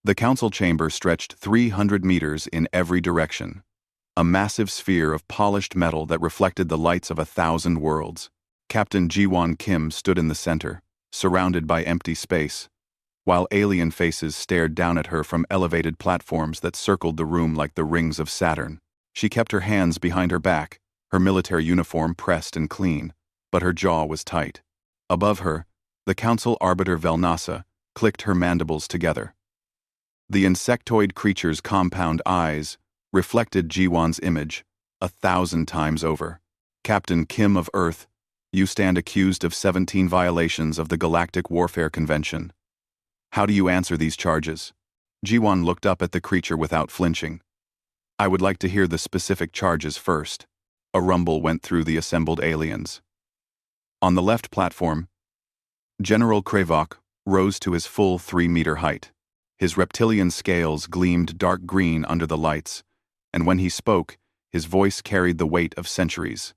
The council chamber stretched 300 meters in every direction, a massive sphere of polished metal that reflected the lights of 1,000 worlds. Captain Ji-won Kim stood in the center, surrounded by empty space, while alien faces stared down at her from elevated platforms that circled the room like the rings of Saturn. She kept her hands behind her back, her military uniform pressed and clean, but her jaw was tight. Above her, the council arbiter Velnasa clicked her mandibles together. The insectoid creature's compound eyes reflected Ji-won's image 1,000 times over. Captain Kim of Earth, you stand accused of 17 violations of the Galactic Warfare Convention. How do you answer these charges? Ji-won looked up at the creature without flinching. I would like to hear the specific charges first. A rumble went through the assembled aliens. On the left platform, General Krevok rose to his full 3-meter height. His reptilian scales gleamed dark green under the lights, and when he spoke, his voice carried the weight of centuries.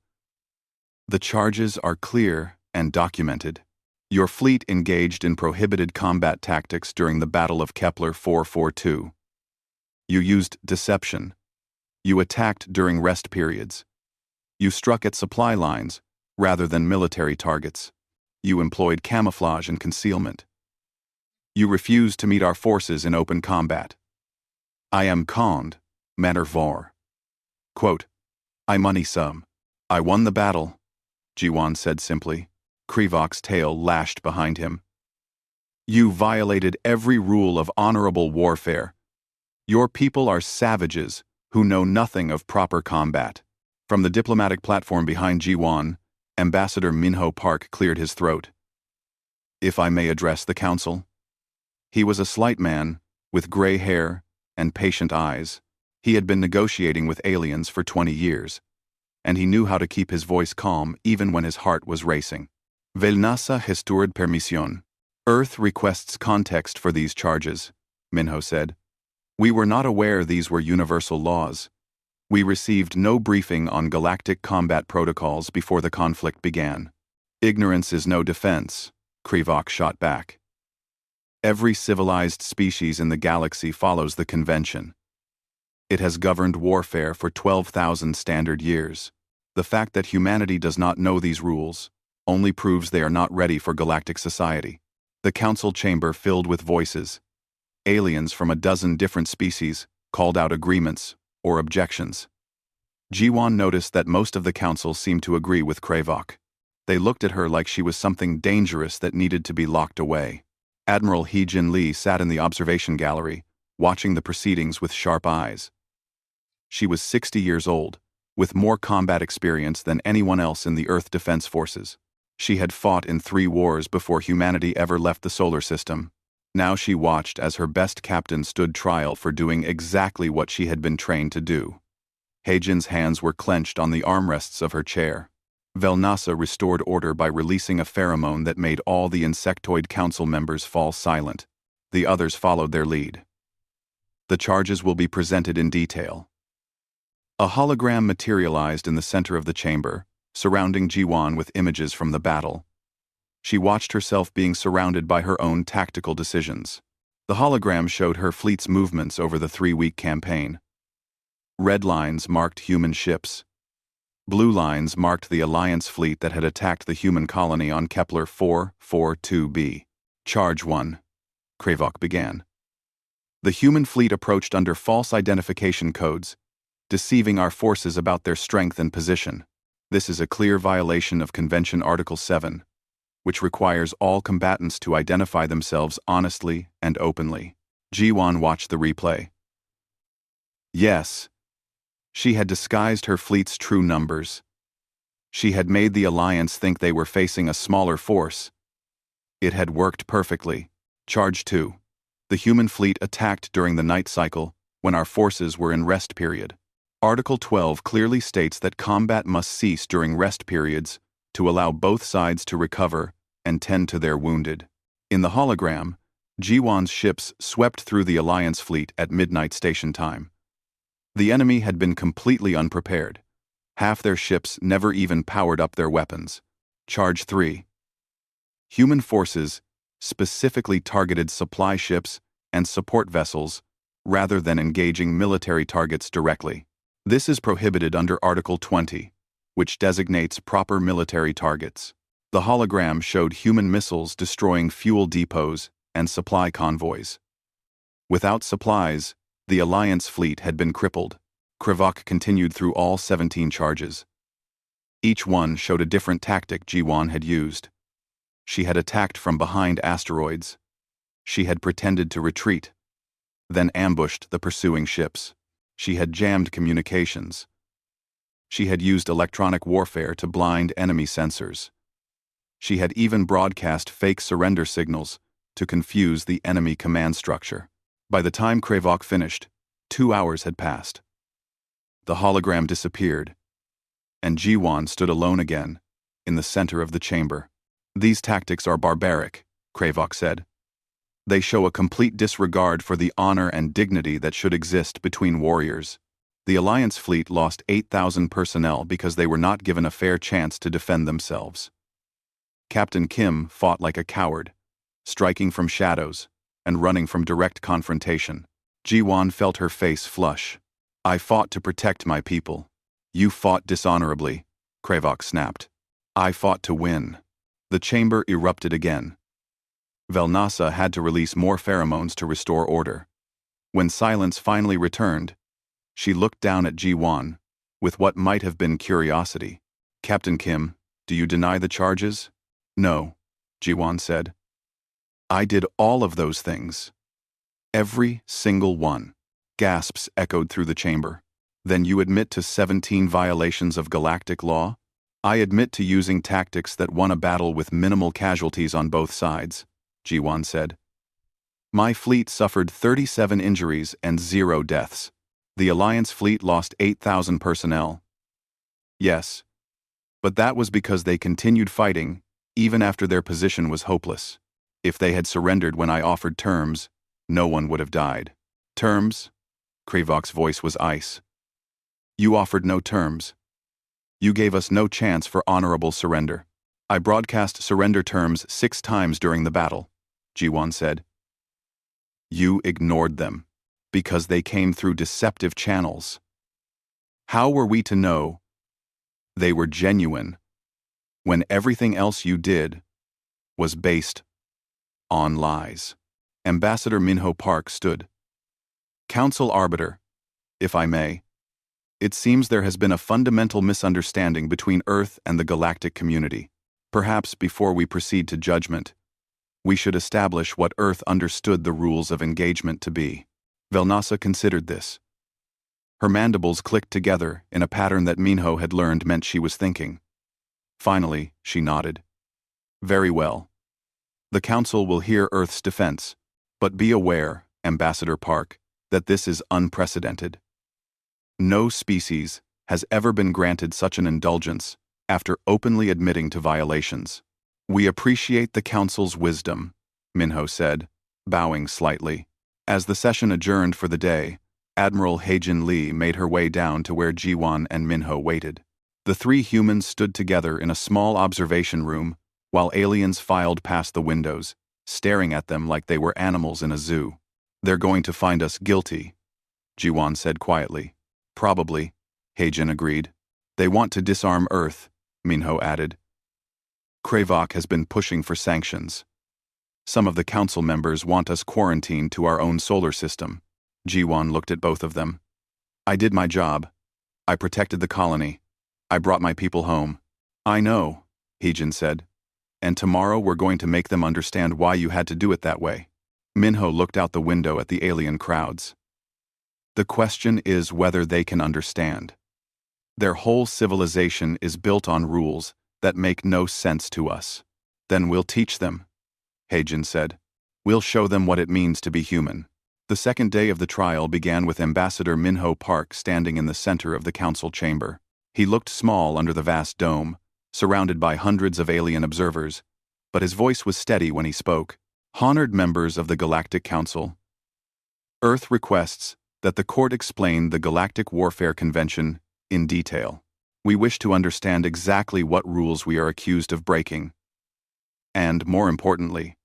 The charges are clear and documented. Your fleet engaged in prohibited combat tactics during the Battle of Kepler 442. You used deception. You attacked during rest periods. You struck at supply lines rather than military targets. You employed camouflage and concealment. You refused to meet our forces in open combat. I am Kond, Manor Var. Quote, I money some. I won the battle, Ji-won said simply. Krevok's tail lashed behind him. You violated every rule of honorable warfare. Your people are savages who know nothing of proper combat. From the diplomatic platform behind Ji-won, Ambassador Minho Park cleared his throat. If I may address the council. He was a slight man, with gray hair and patient eyes. He had been negotiating with aliens for 20 years, and he knew how to keep his voice calm even when his heart was racing. Velnasa gestuurde permisión. Earth requests context for these charges, Minho said. We were not aware these were universal laws. We received no briefing on galactic combat protocols before the conflict began. Ignorance is no defense, Krevok shot back. Every civilized species in the galaxy follows the convention. It has governed warfare for 12,000 standard years. The fact that humanity does not know these rules only proves they are not ready for galactic society. The council chamber filled with voices. Aliens from a dozen different species called out agreements or objections. Ji-won noticed that most of the council seemed to agree with Krevok. They looked at her like she was something dangerous that needed to be locked away. Admiral Hee-jin Lee sat in the observation gallery, watching the proceedings with sharp eyes. She was 60 years old, with more combat experience than anyone else in the Earth Defense Forces. She had fought in 3 wars before humanity ever left the solar system. Now she watched as her best captain stood trial for doing exactly what she had been trained to do. Hee-jin's hands were clenched on the armrests of her chair. Velnasa restored order by releasing a pheromone that made all the insectoid council members fall silent. The others followed their lead. The charges will be presented in detail. A hologram materialized in the center of the chamber, surrounding Ji-won with images from the battle. She watched herself being surrounded by her own tactical decisions. The hologram showed her fleet's movements over the 3-week campaign. Red lines marked human ships. Blue lines marked the Alliance fleet that had attacked the human colony on Kepler 442b. Charge 1. Krevok began. The human fleet approached under false identification codes, deceiving our forces about their strength and position. This is a clear violation of Convention Article 7, which requires all combatants to identify themselves honestly and openly. Ji-won watched the replay. Yes. She had disguised her fleet's true numbers. She had made the Alliance think they were facing a smaller force. It had worked perfectly. Charge 2. The human fleet attacked during the night cycle when our forces were in rest period. Article 12 clearly states that combat must cease during rest periods to allow both sides to recover and tend to their wounded. In the hologram, Ji-won's ships swept through the Alliance fleet at midnight station time. The enemy had been completely unprepared. Half their ships never even powered up their weapons. Charge 3. Human forces specifically targeted supply ships and support vessels, rather than engaging military targets directly. This is prohibited under Article 20, which designates proper military targets. The hologram showed human missiles destroying fuel depots and supply convoys. Without supplies, the Alliance fleet had been crippled. Krivok continued through all 17 charges. Each one showed a different tactic G1 had used. She had attacked from behind asteroids. She had pretended to retreat, then ambushed the pursuing ships. She had jammed communications. She had used electronic warfare to blind enemy sensors. She had even broadcast fake surrender signals to confuse the enemy command structure. By the time Krivok finished, 2 hours had passed. The hologram disappeared, and G1 stood alone again, in the center of the chamber. "These tactics are barbaric," Krivok said. "They show a complete disregard for the honor and dignity that should exist between warriors." The Alliance fleet lost 8,000 personnel because they were not given a fair chance to defend themselves. Captain Kim fought like a coward, striking from shadows and running from direct confrontation. Ji-won felt her face flush. "I fought to protect my people. You fought dishonorably," Krivok snapped. "I fought to win." The chamber erupted again. Velnasa had to release more pheromones to restore order. When silence finally returned, she looked down at Ji-won with what might have been curiosity. "Captain Kim, do you deny the charges?" "No," Ji-won said. "I did all of those things. Every single one." Gasps echoed through the chamber. "Then you admit to 17 violations of galactic law?" "I admit to using tactics that won a battle with minimal casualties on both sides," Ji-won said. "My fleet suffered 37 injuries and 0 deaths. The Alliance fleet lost 8,000 personnel." "Yes, but that was because they continued fighting, even after their position was hopeless. If they had surrendered when I offered terms, no one would have died." "Terms?" Krivok's voice was ice. "You offered no terms. You gave us no chance for honorable surrender. I broadcast surrender terms 6 times during the battle," Ji-won said. "You ignored them, because they came through deceptive channels. How were we to know they were genuine when everything else you did was based on lies?" Ambassador Minho Park stood. "Council Arbiter, if I may, it seems there has been a fundamental misunderstanding between Earth and the galactic community. Perhaps before we proceed to judgment, we should establish what Earth understood the rules of engagement to be." Velnasa considered this. Her mandibles clicked together in a pattern that Minho had learned meant she was thinking. Finally, she nodded. "Very well. The Council will hear Earth's defense, but be aware, Ambassador Park, that this is unprecedented. No species has ever been granted such an indulgence after openly admitting to violations." "We appreciate the Council's wisdom," Minho said, bowing slightly. As the session adjourned for the day, Admiral Haejin Lee made her way down to where Ji-won and Minho waited. The 3 humans stood together in a small observation room while aliens filed past the windows, staring at them like they were animals in a zoo. "They're going to find us guilty," Ji-won said quietly. "Probably," Haejin agreed. "They want to disarm Earth," Minho added. "Krivok has been pushing for sanctions. Some of the council members want us quarantined to our own solar system." Ji-won looked at both of them. "I did my job. I protected the colony. I brought my people home." "I know," Haejin said. "And tomorrow we're going to make them understand why you had to do it that way." Minho looked out the window at the alien crowds. "The question is whether they can understand. Their whole civilization is built on rules that make no sense to us." "Then we'll teach them," Haejin said. "We'll show them what it means to be human." The second day of the trial began with Ambassador Minho Park standing in the center of the council chamber. He looked small under the vast dome, surrounded by hundreds of alien observers, but his voice was steady when he spoke. "Honored members of the Galactic Council, Earth requests that the court explain the Galactic Warfare Convention in detail. We wish to understand exactly what rules we are accused of breaking, and, more importantly,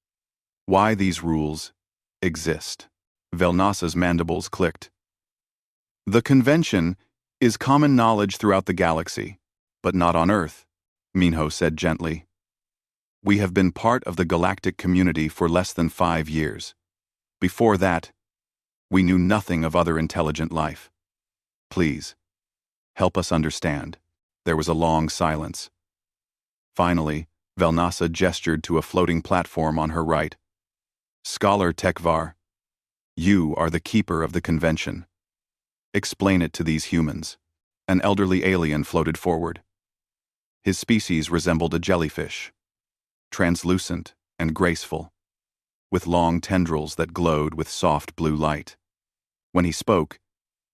why these rules exist." Velnasa's mandibles clicked. The convention is common knowledge throughout the galaxy, but not on Earth, Minho said gently. We have been part of the galactic community for less than 5 years. Before that, we knew nothing of other intelligent life. Please, help us understand. There was a long silence. Finally, Velnasa gestured to a floating platform on her right. Scholar Tekvar, you are the keeper of the convention. Explain it to these humans. An elderly alien floated forward. His species resembled a jellyfish, translucent and graceful, with long tendrils that glowed with soft blue light. When he spoke,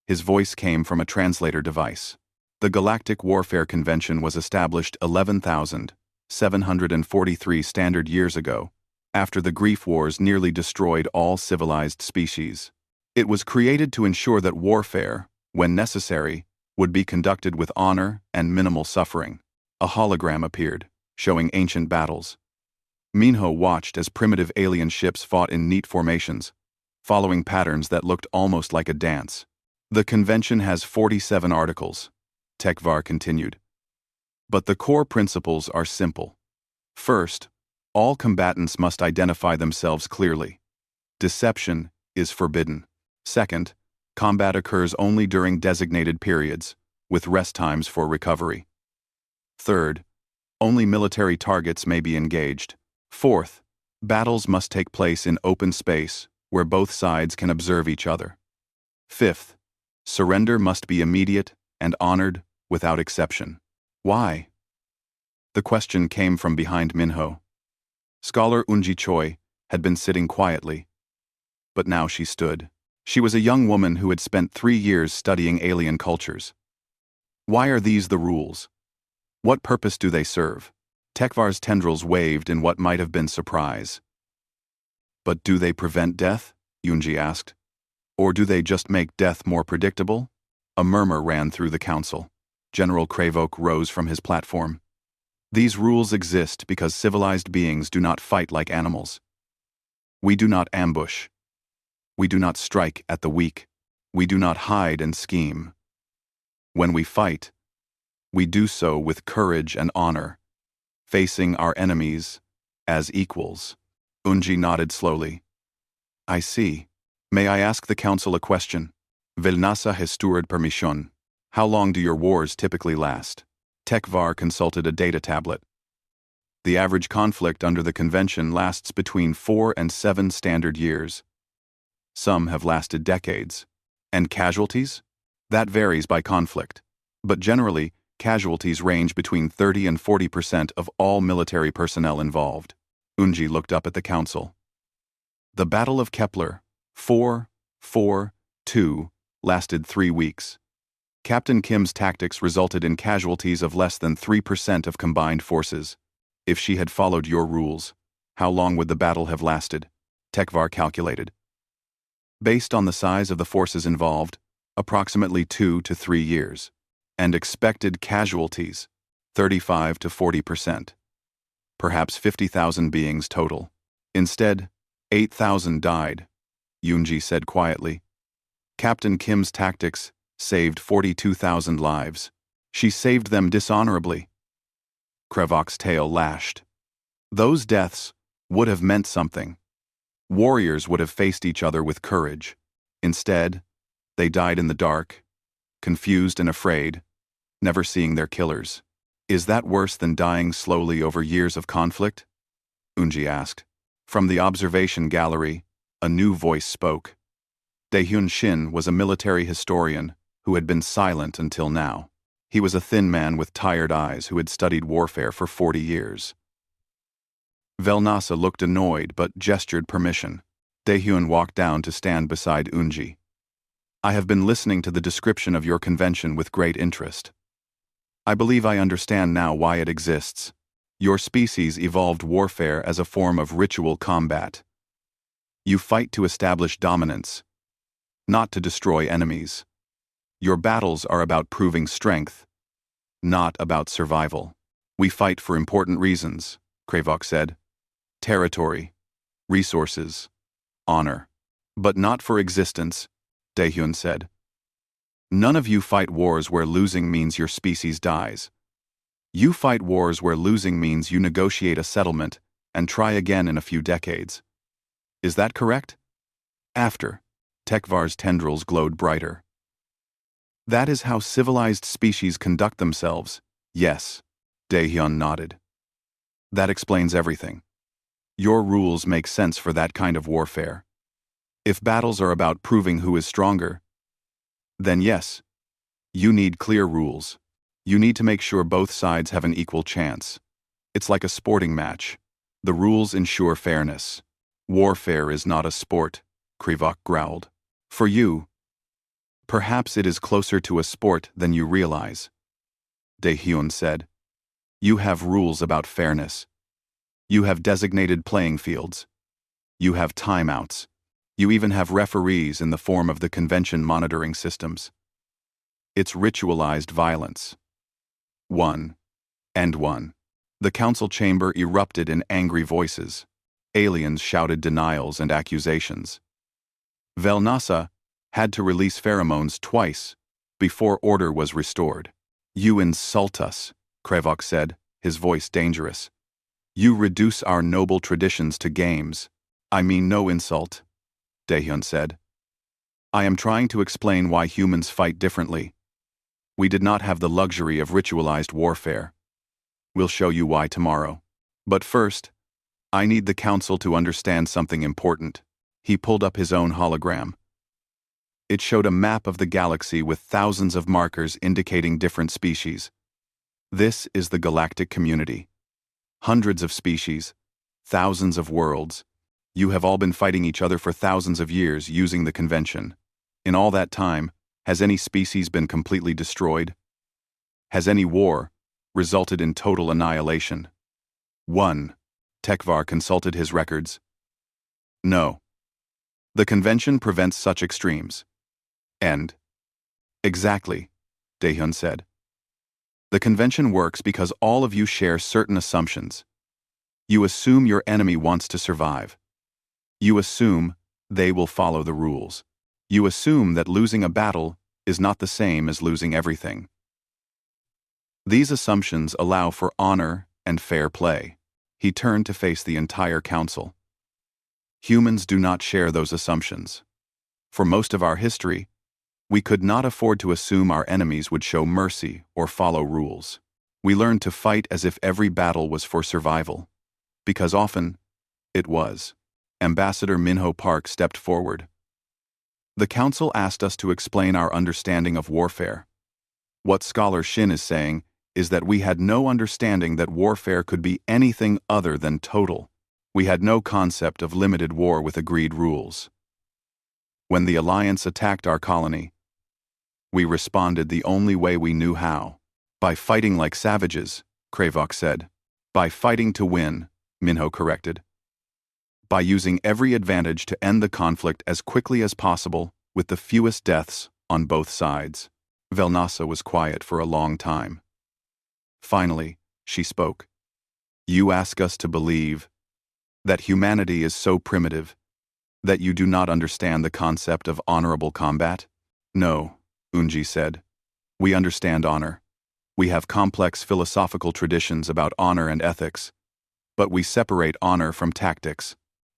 his voice came from a translator device. The Galactic Warfare Convention was established 11,743 standard years ago, after the Grief Wars nearly destroyed all civilized species. It was created to ensure that warfare, when necessary, would be conducted with honor and minimal suffering. A hologram appeared, showing ancient battles. Minho watched as primitive alien ships fought in neat formations, following patterns that looked almost like a dance. The convention has 47 articles, Tekvar continued. But the core principles are simple. First, all combatants must identify themselves clearly. Deception is forbidden. Second, combat occurs only during designated periods, with rest times for recovery. Third, only military targets may be engaged. Fourth, battles must take place in open space, where both sides can observe each other. Fifth, surrender must be immediate and honored without exception. Why? The question came from behind Minho. Scholar Unji Choi had been sitting quietly, but now she stood. She was a young woman who had spent 3 years studying alien cultures. Why are these the rules? What purpose do they serve? Tekvar's tendrils waved in what might have been surprise. But do they prevent death? Yunji asked. Or do they just make death more predictable? A murmur ran through the council. General Kravok rose from his platform. These rules exist because civilized beings do not fight like animals. We do not ambush. We do not strike at the weak. We do not hide and scheme. When we fight, we do so with courage and honor, facing our enemies as equals. Unji nodded slowly. I see. May I ask the council a question? Velnasa gestuurd permission. How long do your wars typically last? Tekvar consulted a data tablet. The average conflict under the convention lasts between 4 and 7 standard years. Some have lasted decades. And casualties? That varies by conflict. But generally, casualties range between 30 and 40% of all military personnel involved. Unji looked up at the council. The Battle of Kepler, 4-4-2, lasted 3 weeks. Captain Kim's tactics resulted in casualties of less than 3% of combined forces. If she had followed your rules, how long would the battle have lasted? Tekvar calculated. Based on the size of the forces involved, approximately 2 to 3 years. And expected casualties, 35 to 40%. Perhaps 50,000 beings total. Instead, 8,000 died, Yunji said quietly. Captain Kim's tactics saved 42,000 lives. She saved them dishonorably. Kravok's tail lashed. Those deaths would have meant something. Warriors would have faced each other with courage. Instead, they died in the dark, confused and afraid, never seeing their killers. Is that worse than dying slowly over years of conflict? Unji asked. From the observation gallery, a new voice spoke. Daehyun Shin was a military historian who had been silent until now. He was a thin man with tired eyes who had studied warfare for 40 years. Velnasa looked annoyed but gestured permission. Daehyun walked down to stand beside Unji. I have been listening to the description of your convention with great interest. I believe I understand now why it exists. Your species evolved warfare as a form of ritual combat. You fight to establish dominance, not to destroy enemies. Your battles are about proving strength, not about survival. We fight for important reasons, Kravok said. Territory, resources, honor. But not for existence, Daehyun said. None of you fight wars where losing means your species dies. You fight wars where losing means you negotiate a settlement and try again in a few decades. Is that correct? After, Tekvar's tendrils glowed brighter. That is how civilized species conduct themselves. Yes, Daehyun nodded. That explains everything. Your rules make sense for that kind of warfare. If battles are about proving who is stronger, then yes, you need clear rules. You need to make sure both sides have an equal chance. It's like a sporting match. The rules ensure fairness. Warfare is not a sport, Krivok growled. For you, perhaps it is closer to a sport than you realize, Daehyun said. You have rules about fairness. You have designated playing fields. You have timeouts. You even have referees in the form of the convention monitoring systems. It's ritualized violence. 1. And 1. The council chamber erupted in angry voices. Aliens shouted denials and accusations. Velnasa had to release pheromones twice before order was restored. You insult us, Krevok said, his voice dangerous. You reduce our noble traditions to games. I mean no insult, Daehyun said. I am trying to explain why humans fight differently. We did not have the luxury of ritualized warfare. We'll show you why tomorrow. But first, I need the council to understand something important. He pulled up his own hologram. It showed a map of the galaxy with thousands of markers indicating different species. This is the galactic community. Hundreds of species, thousands of worlds. You have all been fighting each other for thousands of years using the convention. In all that time, has any species been completely destroyed? Has any war resulted in total annihilation? 1. Tekvar consulted his records. No. The convention prevents such extremes. And exactly, Daehyun said. The convention works because all of you share certain assumptions. You assume your enemy wants to survive. You assume they will follow the rules. You assume that losing a battle is not the same as losing everything. These assumptions allow for honor and fair play. He turned to face the entire council. Humans do not share those assumptions. For most of our history, we could not afford to assume our enemies would show mercy or follow rules. We learned to fight as if every battle was for survival. Because often, it was. Ambassador Minho Park stepped forward. The council asked us to explain our understanding of warfare. What Scholar Shin is saying is that we had no understanding that warfare could be anything other than total. We had no concept of limited war with agreed rules. When the Alliance attacked our colony, we responded the only way we knew how. By fighting like savages, Krevok said. By fighting to win, Minho corrected. By using every advantage to end the conflict as quickly as possible with the fewest deaths on both sides. Velnasa was quiet for a long time. Finally, she spoke. You ask us to believe that humanity is so primitive that you do not understand the concept of honorable combat? No, Unji said. We understand honor. We have complex philosophical traditions about honor and ethics, but we separate honor from tactics.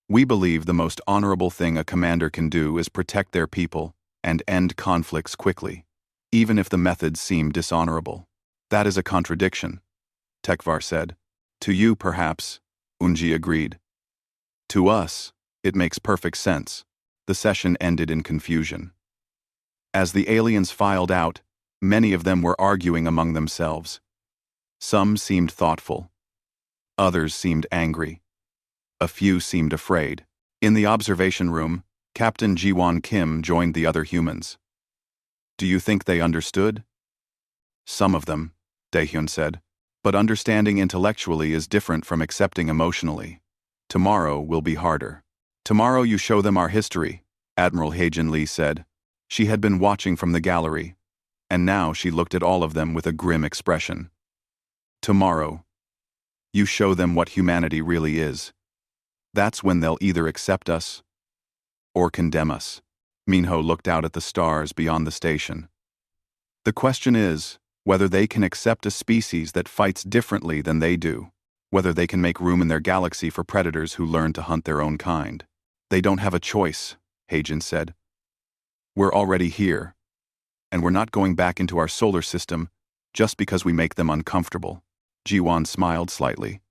We believe the most honorable thing a commander can do is protect their people and end conflicts quickly, even if the methods seem dishonorable. That is a contradiction, Tekvar said. To you, perhaps, Unji agreed. To us, it makes perfect sense. The session ended in confusion. As the aliens filed out, many of them were arguing among themselves. Some seemed thoughtful. Others seemed angry. A few seemed afraid. In the observation room, Captain Jiwon Kim joined the other humans. Do you think they understood? Some of them, Daehyun said. But understanding intellectually is different from accepting emotionally. Tomorrow will be harder. Tomorrow you show them our history, Admiral Haejin Lee said. She had been watching from the gallery, and now she looked at all of them with a grim expression. Tomorrow, you show them what humanity really is. That's when they'll either accept us or condemn us. Minho looked out at the stars beyond the station. The question is whether they can accept a species that fights differently than they do, whether they can make room in their galaxy for predators who learn to hunt their own kind. They don't have a choice, Hagen said. We're already here, and we're not going back into our solar system just because we make them uncomfortable. Jiwan smiled slightly.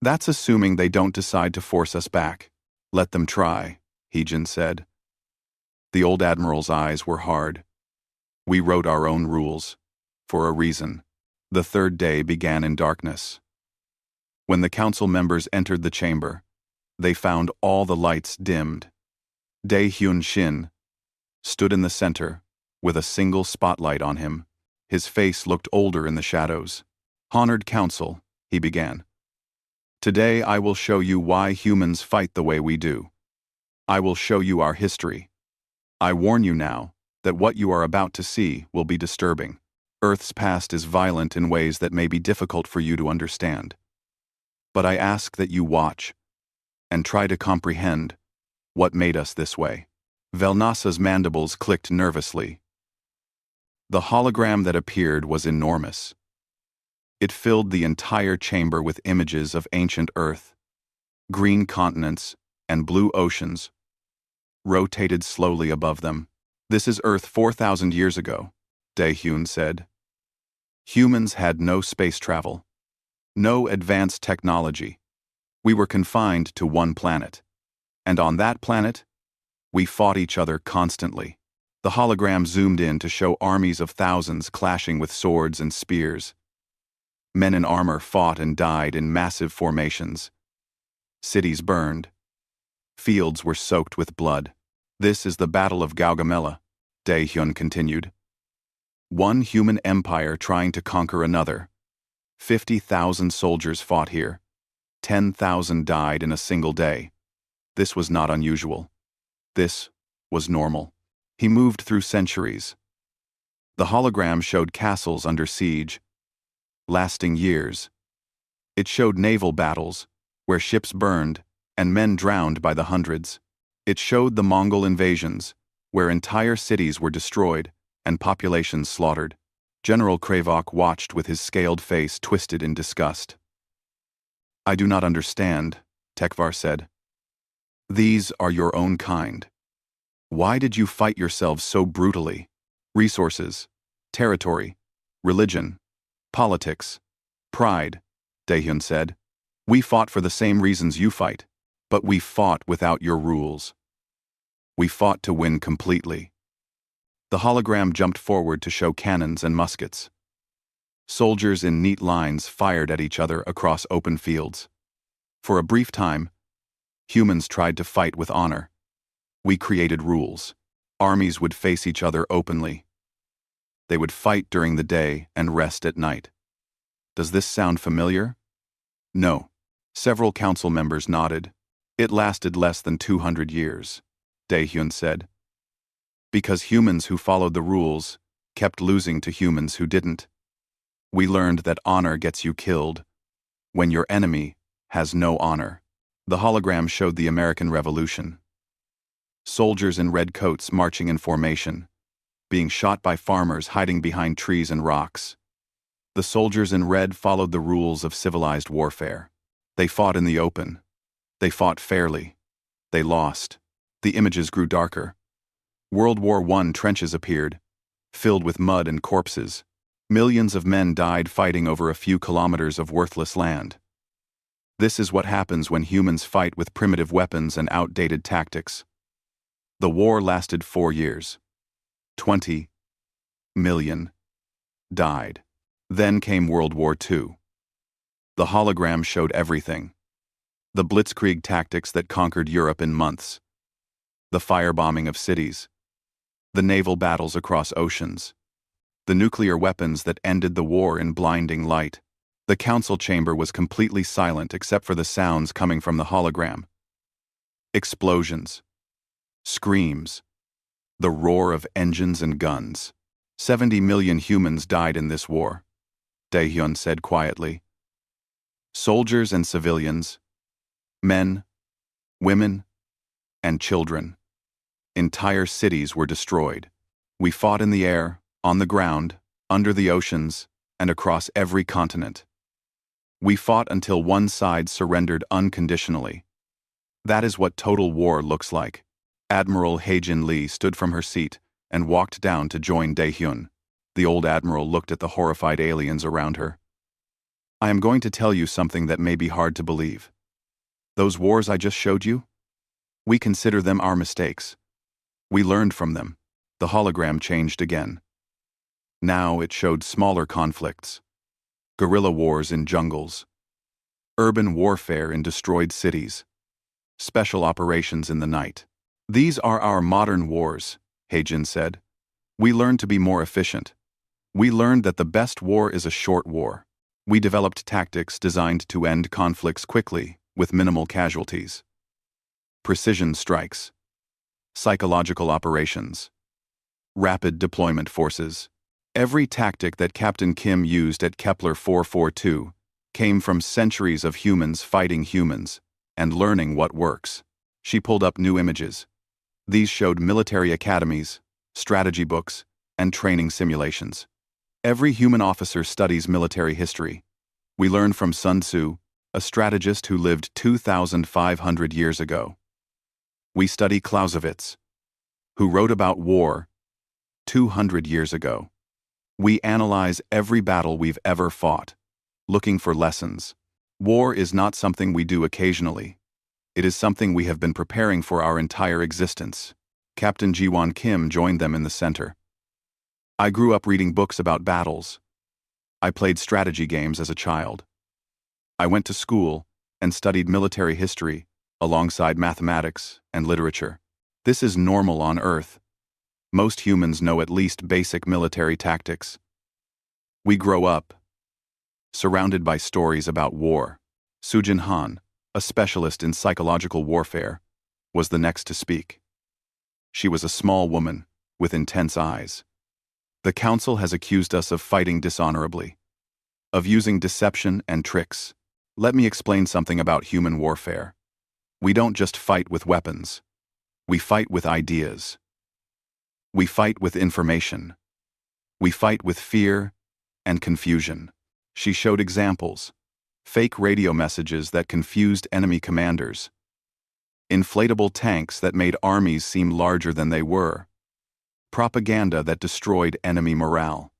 That's assuming they don't decide to force us back. Let them try, Hagen said. The old admiral's eyes were hard. We wrote our own rules, for a reason. The third day began in darkness. When the council members entered the chamber, they found all the lights dimmed. Dae Hyun Shin stood in the center, with a single spotlight on him. His face looked older in the shadows. Honored Council, he began. Today I will show you why humans fight the way we do. I will show you our history. I warn you now that what you are about to see will be disturbing. Earth's past is violent in ways that may be difficult for you to understand. But I ask that you watch and try to comprehend what made us this way. Velnasa's mandibles clicked nervously. The hologram that appeared was enormous. It filled the entire chamber with images of ancient Earth. Green continents and blue oceans rotated slowly above them. This is Earth 4,000 years ago, Daehyun said. Humans had no space travel, no advanced technology. We were confined to one planet. And on that planet, we fought each other constantly. The hologram zoomed in to show armies of thousands clashing with swords and spears. Men in armor fought and died in massive formations. Cities burned. Fields were soaked with blood. This is the Battle of Gaugamela, Daehyun continued. One human empire trying to conquer another. 50,000 soldiers fought here. 10,000 died in a single day. This was not unusual. This was normal. He moved through centuries. The hologram showed castles under siege, lasting years. It showed naval battles, where ships burned and men drowned by the hundreds. It showed the Mongol invasions, where entire cities were destroyed and populations slaughtered. General Kravok watched with his scaled face twisted in disgust. I do not understand, Tekvar said. These are your own kind. Why did you fight yourselves so brutally? Resources, territory, religion, politics, pride, Daehyun said. We fought for the same reasons you fight, but we fought without your rules. We fought to win completely. The hologram jumped forward to show cannons and muskets. Soldiers in neat lines fired at each other across open fields. For a brief time, humans tried to fight with honor. We created rules. Armies would face each other openly. They would fight during the day and rest at night. Does this sound familiar? No. Several council members nodded. It lasted less than 200 years, Daehyun said. Because humans who followed the rules kept losing to humans who didn't. We learned that honor gets you killed when your enemy has no honor. The hologram showed the American Revolution. Soldiers in red coats marching in formation, being shot by farmers hiding behind trees and rocks. The soldiers in red followed the rules of civilized warfare. They fought in the open. They fought fairly. They lost. The images grew darker. World War I trenches appeared, filled with mud and corpses. Millions of men died fighting over a few kilometers of worthless land. This is what happens when humans fight with primitive weapons and outdated tactics. The war lasted 4 years. 20 million died. Then came World War II. The hologram showed everything. The blitzkrieg tactics that conquered Europe in months. The firebombing of cities. The naval battles across oceans. The nuclear weapons that ended the war in blinding light. The council chamber was completely silent except for the sounds coming from the hologram. Explosions. Screams. The roar of engines and guns. 70 million humans died in this war, Daehyun said quietly. Soldiers and civilians. Men. Women. and children. Entire cities were destroyed. We fought in the air, on the ground, under the oceans, and across every continent. We fought until one side surrendered unconditionally. That is what total war looks like. Admiral Hae-jin Lee stood from her seat and walked down to join Dae-hyun. The old admiral looked at the horrified aliens around her. I am going to tell you something that may be hard to believe. Those wars I just showed you? We consider them our mistakes. We learned from them. The hologram changed again. Now it showed smaller conflicts. Guerrilla wars in jungles. Urban warfare in destroyed cities. Special operations in the night. These are our modern wars, Hae-jin said. We learned to be more efficient. We learned that the best war is a short war. We developed tactics designed to end conflicts quickly, with minimal casualties. Precision strikes. Psychological operations. Rapid deployment forces. Every tactic that Captain Kim used at Kepler 442 came from centuries of humans fighting humans and learning what works. She pulled up new images. These showed military academies, strategy books, and training simulations. Every human officer studies military history. We learn from Sun Tzu, a strategist who lived 2,500 years ago. We study Clausewitz, who wrote about war 200 years ago. We analyze every battle we've ever fought, looking for lessons. War is not something we do occasionally. It is something we have been preparing for our entire existence. Captain Ji-won Kim joined them in the center. I grew up reading books about battles. I played strategy games as a child. I went to school and studied military history alongside mathematics and literature. This is normal on Earth. Most humans know at least basic military tactics. We grow up surrounded by stories about war. Sujin Han, a specialist in psychological warfare, was the next to speak. She was a small woman with intense eyes. The Council has accused us of fighting dishonorably, of using deception and tricks. Let me explain something about human warfare. We don't just fight with weapons. We fight with ideas. We fight with information. We fight with fear and confusion. She showed examples. Fake radio messages that confused enemy commanders. Inflatable tanks that made armies seem larger than they were. Propaganda that destroyed enemy morale.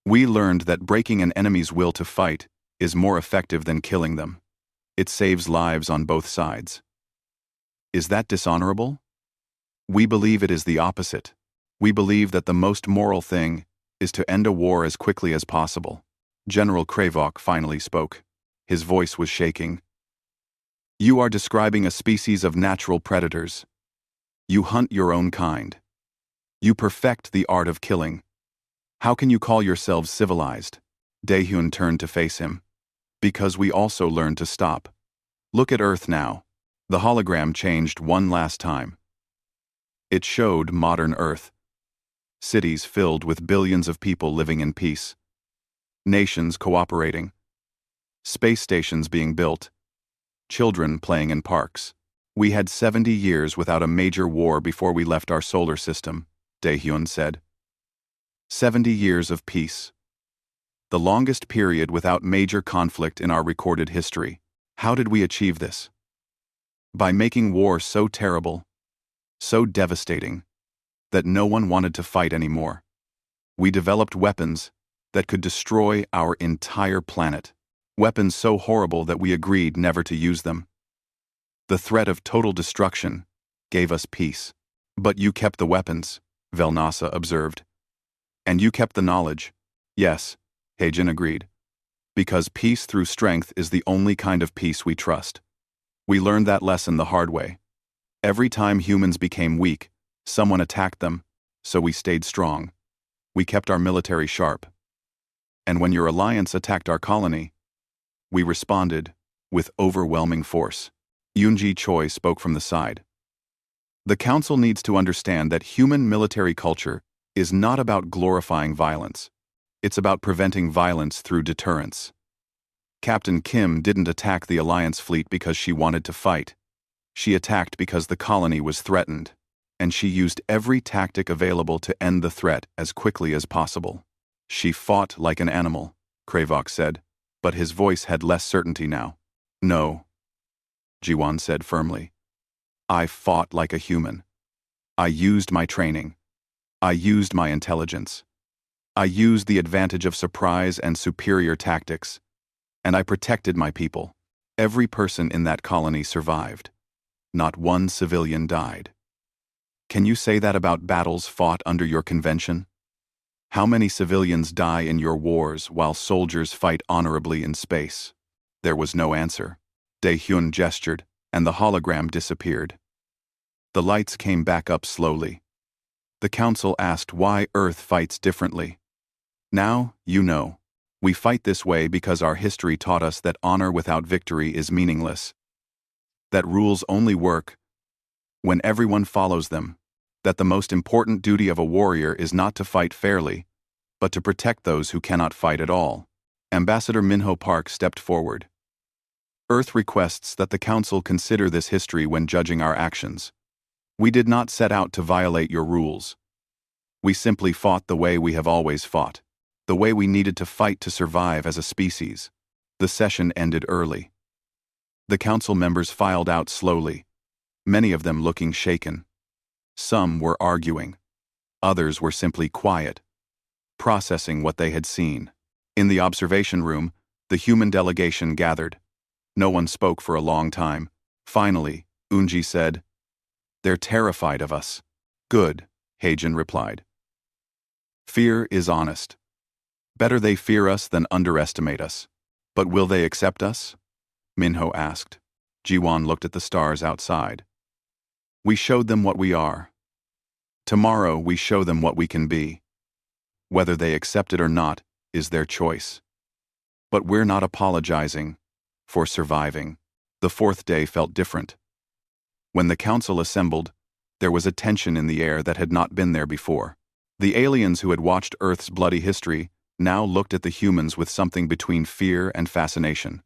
We learned that breaking an enemy's will to fight is more effective than killing them. It saves lives on both sides. Is that dishonorable? We believe it is the opposite. We believe that the most moral thing is to end a war as quickly as possible. General Kravok finally spoke. His voice was shaking. You are describing a species of natural predators. You hunt your own kind. You perfect the art of killing. How can you call yourselves civilized? Dae-hyun turned to face him. Because we also learned to stop. Look at Earth now. The hologram changed one last time. It showed modern Earth. Cities filled with billions of people living in peace. Nations cooperating. Space stations being built. Children playing in parks. We had 70 years without a major war before we left our solar system, Dae-hyun said. 70 years of peace. The longest period without major conflict in our recorded history. How did we achieve this? By making war so terrible, so devastating, that no one wanted to fight anymore. We developed weapons that could destroy our entire planet. Weapons so horrible that we agreed never to use them. The threat of total destruction gave us peace. But you kept the weapons, Velnasa observed. And you kept the knowledge. Yes, Hae-jin agreed. Because peace through strength is the only kind of peace we trust. We learned that lesson the hard way. Every time humans became weak, someone attacked them, so we stayed strong. We kept our military sharp. And when your alliance attacked our colony, we responded with overwhelming force. Yoonji Choi spoke from the side. The Council needs to understand that human military culture is not about glorifying violence. It's about preventing violence through deterrence. Captain Kim didn't attack the Alliance fleet because she wanted to fight. She attacked because the colony was threatened, and she used every tactic available to end the threat as quickly as possible. She fought like an animal, Kravox said, but his voice had less certainty now. No, Jiwan said firmly. I fought like a human. I used my training. I used my intelligence. I used the advantage of surprise and superior tactics, and I protected my people. Every person in that colony survived. Not one civilian died. Can you say that about battles fought under your convention? How many civilians die in your wars while soldiers fight honorably in space? There was no answer. Daehyun gestured, and the hologram disappeared. The lights came back up slowly. The council asked why Earth fights differently. Now, you know. We fight this way because our history taught us that honor without victory is meaningless. That rules only work when everyone follows them. That the most important duty of a warrior is not to fight fairly, but to protect those who cannot fight at all. Ambassador Minho Park stepped forward. Earth requests that the Council consider this history when judging our actions. We did not set out to violate your rules. We simply fought the way we have always fought, the way we needed to fight to survive as a species. The session ended early. The Council members filed out slowly, many of them looking shaken. Some were arguing. Others were simply quiet, processing what they had seen. In the observation room, the human delegation gathered. No one spoke for a long time. Finally, Unji said, "They're terrified of us." "Good," Heijin replied. "Fear is honest. Better they fear us than underestimate us. But will they accept us?" Minho asked. Jiwan looked at the stars outside. "We showed them what we are. Tomorrow we show them what we can be. Whether they accept it or not is their choice. But we're not apologizing for surviving." The fourth day felt different. When the council assembled, there was a tension in the air that had not been there before. The aliens who had watched Earth's bloody history now looked at the humans with something between fear and fascination.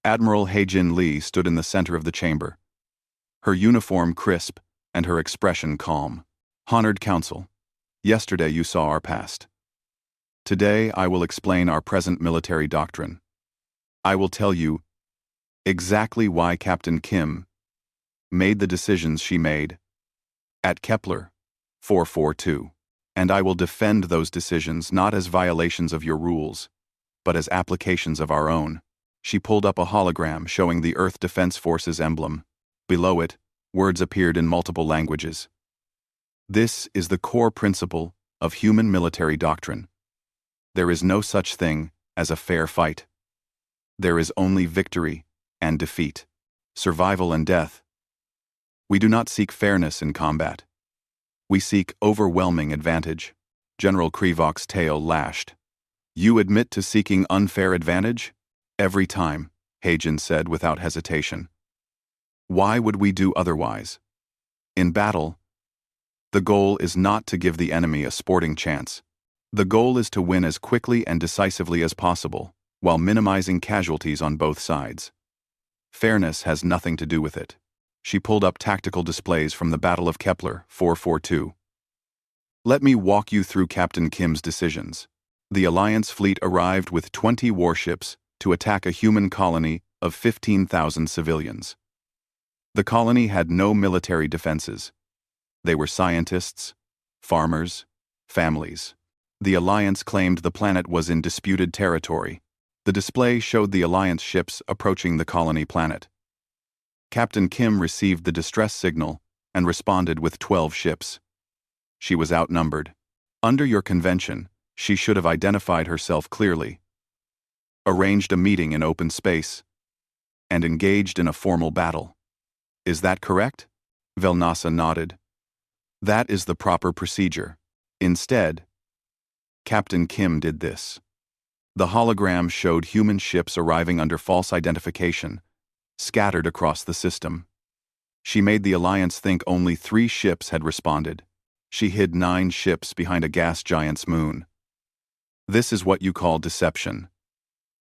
Admiral Heijin Lee stood in the center of the chamber, her uniform crisp and her expression calm. "Honored Council, yesterday you saw our past. Today I will explain our present military doctrine. I will tell you exactly why Captain Kim made the decisions she made at Kepler 442, and I will defend those decisions not as violations of your rules, but as applications of our own." She pulled up a hologram showing the Earth Defense Forces emblem. Below it, words appeared in multiple languages. "This is the core principle of human military doctrine. There is no such thing as a fair fight. There is only victory and defeat, survival and death. We do not seek fairness in combat. We seek overwhelming advantage." General Krivok's tail lashed. "You admit to seeking unfair advantage?" "Every time," Heijin said without hesitation. "Why would we do otherwise? In battle, the goal is not to give the enemy a sporting chance. The goal is to win as quickly and decisively as possible, while minimizing casualties on both sides. Fairness has nothing to do with it." She pulled up tactical displays from the Battle of Kepler 442. "Let me walk you through Captain Kim's decisions. The Alliance fleet arrived with 20 warships to attack a human colony of 15,000 civilians. The colony had no military defenses. They were scientists, farmers, families. The Alliance claimed the planet was in disputed territory. The display showed the Alliance ships approaching the colony planet. Captain Kim received the distress signal and responded with 12 ships. She was outnumbered. Under your convention, she should have identified herself clearly, arranged a meeting in open space, and engaged in a formal battle. Is that correct? Velnasa nodded. That is the proper procedure. Instead, Captain Kim did this. The hologram showed human ships arriving under false identification, scattered across the system. She made the Alliance think only 3 ships had responded. She hid 9 ships behind a gas giant's moon. This is what you call deception.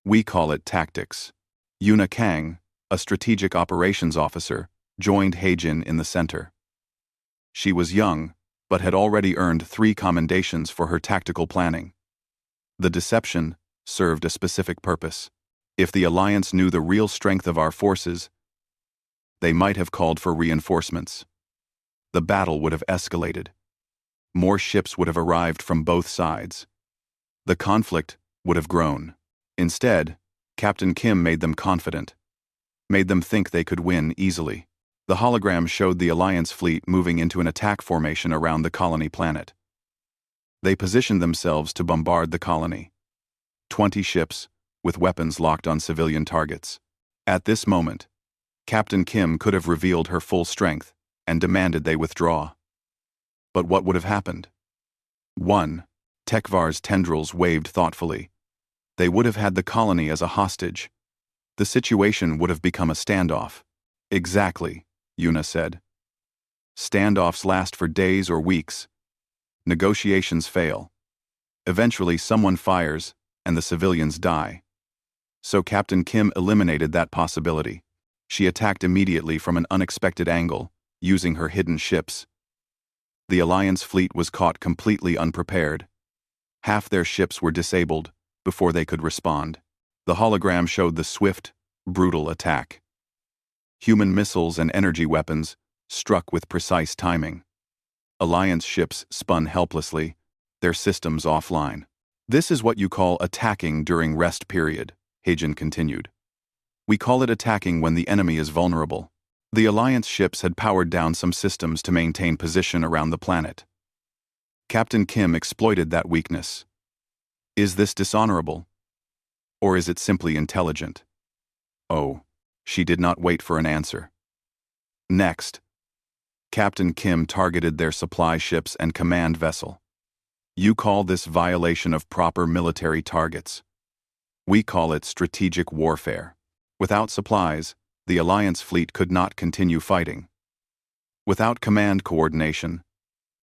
We call it tactics. Yuna Kang, a strategic operations officer, joined Heijin in the center. She was young, but had already earned 3 commendations for her tactical planning. The deception served a specific purpose. If the Alliance knew the real strength of our forces, they might have called for reinforcements. The battle would have escalated. More ships would have arrived from both sides. The conflict would have grown. Instead, Captain Kim made them confident, made them think they could win easily. The hologram showed the Alliance fleet moving into an attack formation around the colony planet. They positioned themselves to bombard the colony. 20 ships, with weapons locked on civilian targets. At this moment, Captain Kim could have revealed her full strength and demanded they withdraw. But what would have happened? 1. Tekvar's tendrils waved thoughtfully. They would have had the colony as a hostage. The situation would have become a standoff. Exactly, Yuna said. Standoffs last for days or weeks. Negotiations fail. Eventually someone fires, and the civilians die. So Captain Kim eliminated that possibility. She attacked immediately from an unexpected angle, using her hidden ships. The Alliance fleet was caught completely unprepared. Half their ships were disabled before they could respond. The hologram showed the swift, brutal attack. Human missiles and energy weapons struck with precise timing. Alliance ships spun helplessly, their systems offline. This is what you call attacking during rest period, Heijin continued. We call it attacking when the enemy is vulnerable. The Alliance ships had powered down some systems to maintain position around the planet. Captain Kim exploited that weakness. Is this dishonorable? Or is it simply intelligent? Oh, she did not wait for an answer. Next, Captain Kim targeted their supply ships and command vessel. You call this violation of proper military targets. We call it strategic warfare. Without supplies, the Alliance fleet could not continue fighting. Without command coordination,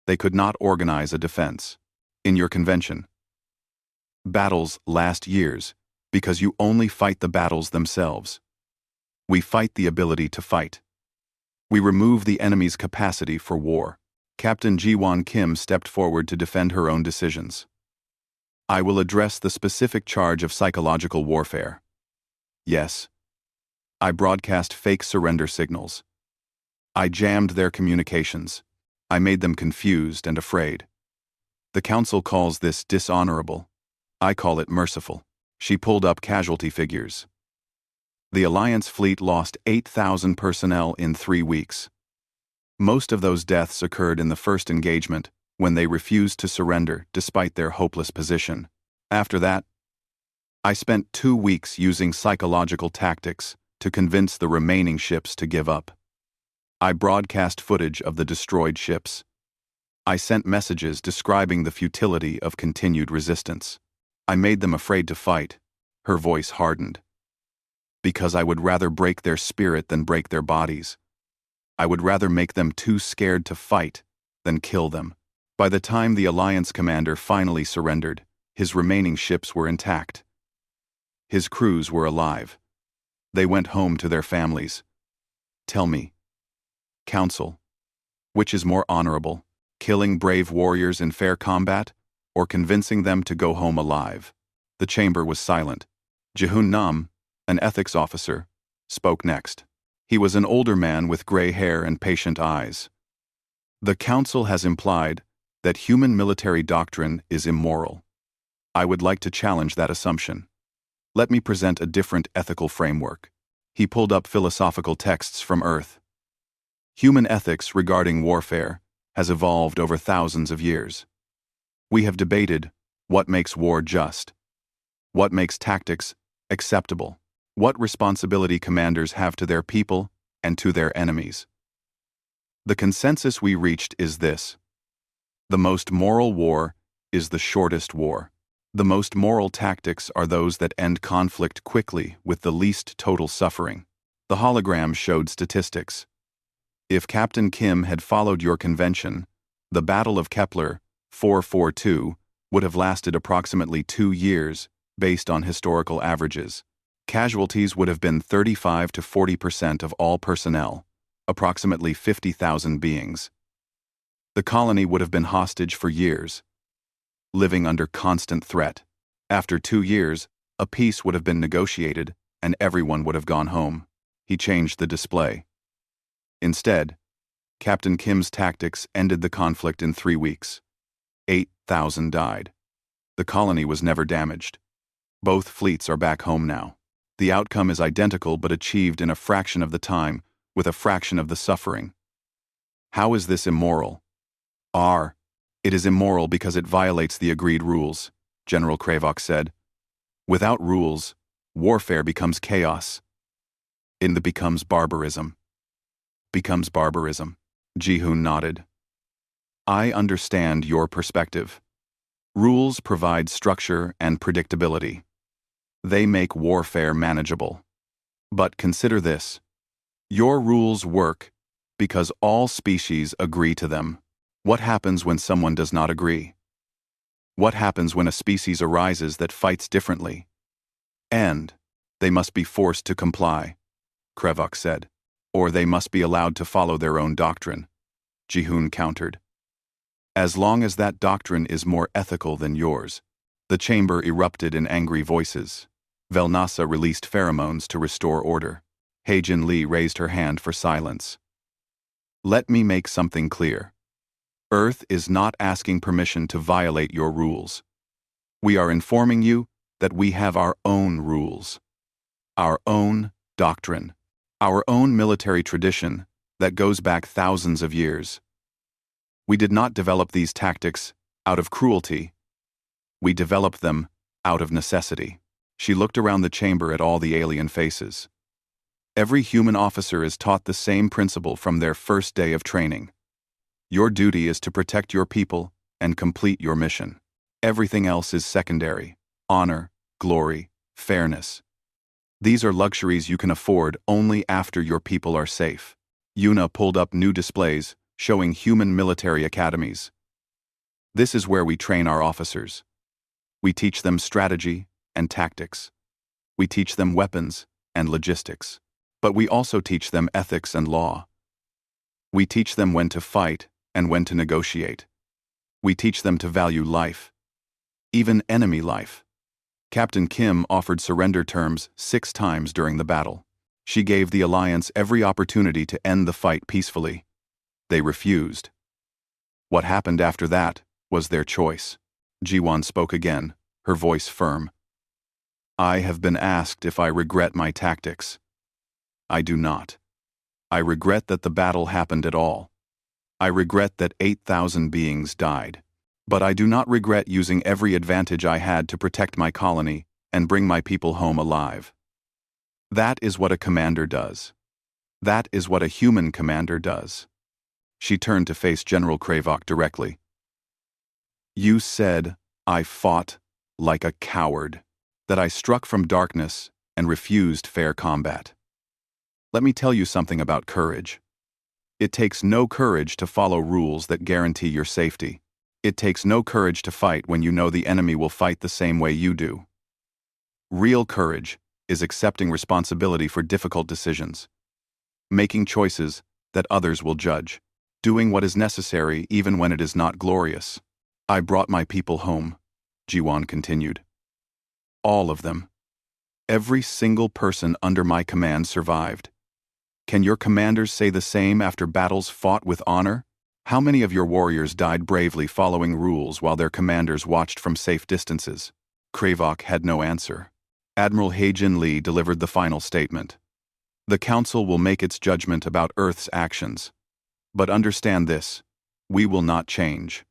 they could not organize a defense. In your convention, battles last years because you only fight the battles themselves. We fight the ability to fight. We remove the enemy's capacity for war. Captain Ji-won Kim stepped forward to defend her own decisions. I will address the specific charge of psychological warfare. Yes. I broadcast fake surrender signals. I jammed their communications. I made them confused and afraid. The Council calls this dishonorable. I call it merciful. She pulled up casualty figures. The Alliance fleet lost 8,000 personnel in 3 weeks. Most of those deaths occurred in the first engagement, when they refused to surrender despite their hopeless position. After that, I spent 2 weeks using psychological tactics to convince the remaining ships to give up. I broadcast footage of the destroyed ships. I sent messages describing the futility of continued resistance. I made them afraid to fight. Her voice hardened. Because I would rather break their spirit than break their bodies. I would rather make them too scared to fight than kill them. By the time the Alliance commander finally surrendered, his remaining ships were intact. His crews were alive. They went home to their families. Tell me, Council, which is more honorable, killing brave warriors in fair combat, or convincing them to go home alive? The chamber was silent. Jihun Nam, an ethics officer, spoke next. He was an older man with gray hair and patient eyes. The Council has implied that human military doctrine is immoral. I would like to challenge that assumption. Let me present a different ethical framework. He pulled up philosophical texts from Earth. Human ethics regarding warfare has evolved over thousands of years. We have debated what makes war just, what makes tactics acceptable, what responsibility commanders have to their people and to their enemies. The consensus we reached is this: the most moral war is the shortest war. The most moral tactics are those that end conflict quickly with the least total suffering. The hologram showed statistics. If Captain Kim had followed your convention, the Battle of Kepler 442 would have lasted approximately 2 years based on historical averages. Casualties would have been 35 to 40% of all personnel. approximately 50,000 beings. The colony would have been hostage for years, living under constant threat. After 2 years, a peace would have been negotiated, and everyone would have gone home. He changed the display. Instead, Captain Kim's tactics ended the conflict in 3 weeks. 8,000 died. The colony was never damaged. Both fleets are back home now. The outcome is identical but achieved in a fraction of the time, with a fraction of the suffering. How is this immoral? It is immoral because it violates the agreed rules, General Kravok said. Without rules, warfare becomes chaos. It becomes barbarism. Becomes barbarism. Ji-hoon nodded. I understand your perspective. Rules provide structure and predictability. They make warfare manageable. But consider this. Your rules work because all species agree to them. What happens when someone does not agree? What happens when a species arises that fights differently? And they must be forced to comply, Kravok said, or they must be allowed to follow their own doctrine, Ji-hoon countered. As long as that doctrine is more ethical than yours. The chamber erupted in angry voices. Velnasa released pheromones to restore order. Haejin Lee raised her hand for silence. Let me make something clear. Earth is not asking permission to violate your rules. We are informing you that we have our own rules, our own doctrine, our own military tradition that goes back thousands of years. We did not develop these tactics out of cruelty. We developed them out of necessity. She looked around the chamber at all the alien faces. Every human officer is taught the same principle from their first day of training. Your duty is to protect your people and complete your mission. Everything else is secondary. Honor, glory, fairness. These are luxuries you can afford only after your people are safe. Yuna pulled up new displays showing human military academies. This is where we train our officers. We teach them strategy and tactics. We teach them weapons and logistics. But we also teach them ethics and law. We teach them when to fight and when to negotiate. We teach them to value life, even enemy life. Captain Kim offered surrender terms 6 times during the battle. She gave the Alliance every opportunity to end the fight peacefully. They refused. What happened after that was their choice. Ji-won spoke again, her voice firm. I have been asked if I regret my tactics. I do not. I regret that the battle happened at all. I regret that 8,000 beings died. But I do not regret using every advantage I had to protect my colony and bring my people home alive. That is what a commander does. That is what a human commander does. She turned to face General Kravok directly. You said I fought like a coward, that I struck from darkness and refused fair combat. Let me tell you something about courage. It takes no courage to follow rules that guarantee your safety. It takes no courage to fight when you know the enemy will fight the same way you do. Real courage is accepting responsibility for difficult decisions, making choices that others will judge, doing what is necessary even when it is not glorious. I brought my people home, Ji-won continued. All of them. Every single person under my command survived. Can your commanders say the same after battles fought with honor? How many of your warriors died bravely following rules while their commanders watched from safe distances? Kravok had no answer. Admiral Haejin Lee delivered the final statement. The Council will make its judgment about Earth's actions. But understand this, we will not change.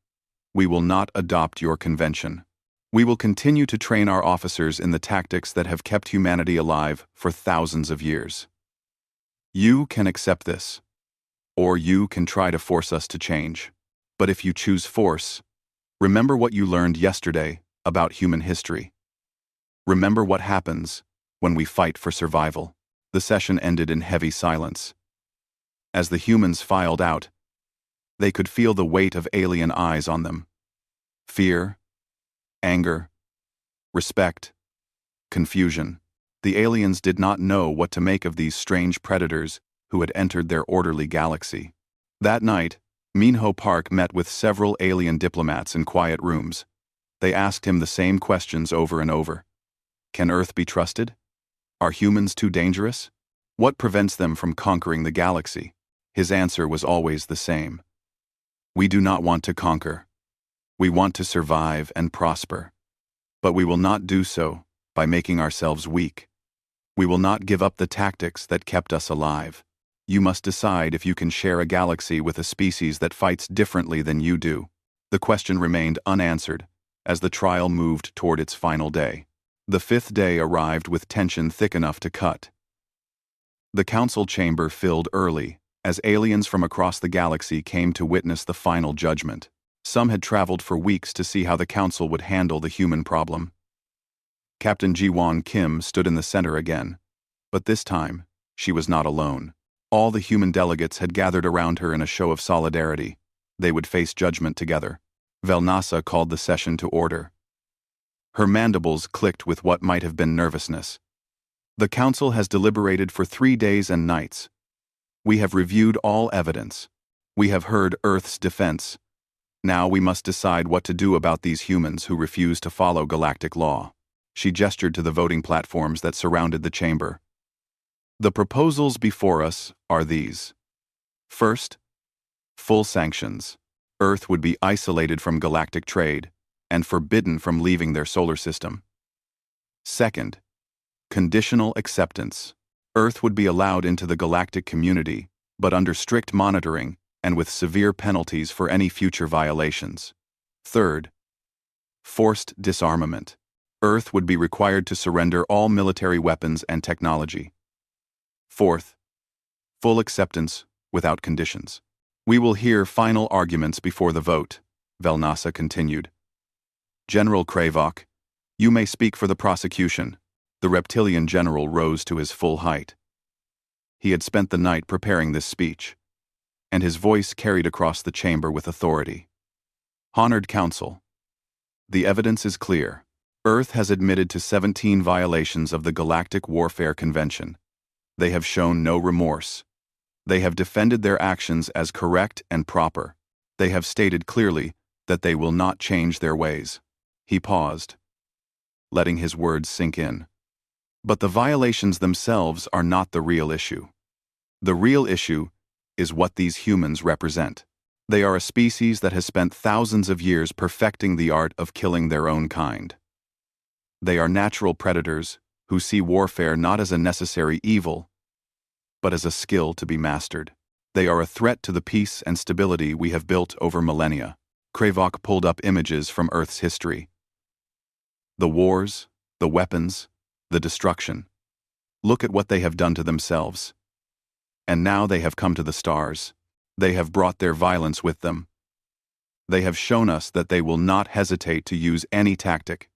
We will not adopt your convention. We will continue to train our officers in the tactics that have kept humanity alive for thousands of years. You can accept this, or you can try to force us to change. But if you choose force, remember what you learned yesterday about human history. Remember what happens when we fight for survival. The session ended in heavy silence. As the humans filed out, they could feel the weight of alien eyes on them. Fear, anger, respect, confusion. The aliens did not know what to make of these strange predators who had entered their orderly galaxy. That night, Minho Park met with several alien diplomats in quiet rooms. They asked him the same questions over and over. Can Earth be trusted? Are humans too dangerous? What prevents them from conquering the galaxy? His answer was always the same. We do not want to conquer. We want to survive and prosper. But we will not do so by making ourselves weak. We will not give up the tactics that kept us alive. You must decide if you can share a galaxy with a species that fights differently than you do. The question remained unanswered as the trial moved toward its final day. The fifth day arrived with tension thick enough to cut. The council chamber filled early as aliens from across the galaxy came to witness the final judgment. Some had traveled for weeks to see how the council would handle the human problem. Captain Ji-won Kim stood in the center again, but this time, she was not alone. All the human delegates had gathered around her in a show of solidarity. They would face judgment together. Velnasa called the session to order. Her mandibles clicked with what might have been nervousness. The council has deliberated for 3 days and nights. We have reviewed all evidence. We have heard Earth's defense. Now we must decide what to do about these humans who refuse to follow galactic law. She gestured to the voting platforms that surrounded the chamber. The proposals before us are these. First, full sanctions. Earth would be isolated from galactic trade and forbidden from leaving their solar system. Second, conditional acceptance. Earth would be allowed into the galactic community, but under strict monitoring and with severe penalties for any future violations. Third, forced disarmament. Earth would be required to surrender all military weapons and technology. Fourth, full acceptance without conditions. We will hear final arguments before the vote, Velnasa continued. General Kravok, you may speak for the prosecution. The reptilian general rose to his full height. He had spent the night preparing this speech, and his voice carried across the chamber with authority. Honored Council, the evidence is clear. Earth has admitted to 17 violations of the Galactic Warfare Convention. They have shown no remorse. They have defended their actions as correct and proper. They have stated clearly that they will not change their ways. He paused, letting his words sink in. But the violations themselves are not the real issue. The real issue is what these humans represent. They are a species that has spent thousands of years perfecting the art of killing their own kind. They are natural predators who see warfare not as a necessary evil, but as a skill to be mastered. They are a threat to the peace and stability we have built over millennia. Kravok pulled up images from Earth's history. The wars, the weapons, the destruction. Look at what they have done to themselves. And now they have come to the stars. They have brought their violence with them. They have shown us that they will not hesitate to use any tactic,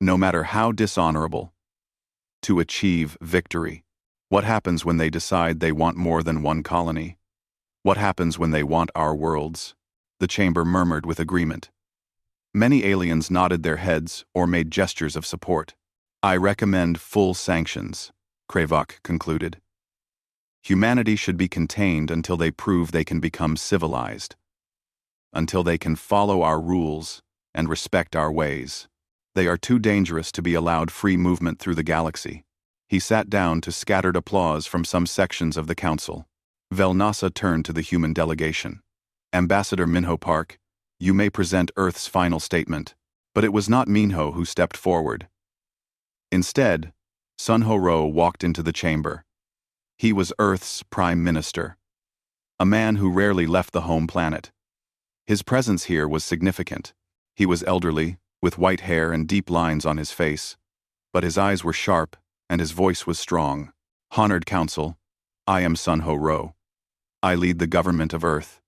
no matter how dishonorable, to achieve victory. What happens when they decide they want more than one colony? What happens when they want our worlds? The chamber murmured with agreement. Many aliens nodded their heads or made gestures of support. I recommend full sanctions, Kravok concluded. Humanity should be contained until they prove they can become civilized, until they can follow our rules and respect our ways. They are too dangerous to be allowed free movement through the galaxy. He sat down to scattered applause from some sections of the council. Velnasa turned to the human delegation. Ambassador Minho Park, you may present Earth's final statement. But it was not Minho who stepped forward. Instead, Sun Ho-ro walked into the chamber. He was Earth's prime minister, a man who rarely left the home planet. His presence here was significant. He was elderly, with white hair and deep lines on his face, but his eyes were sharp and his voice was strong. Honored Council, I am Sun Ho-ro. I lead the government of Earth.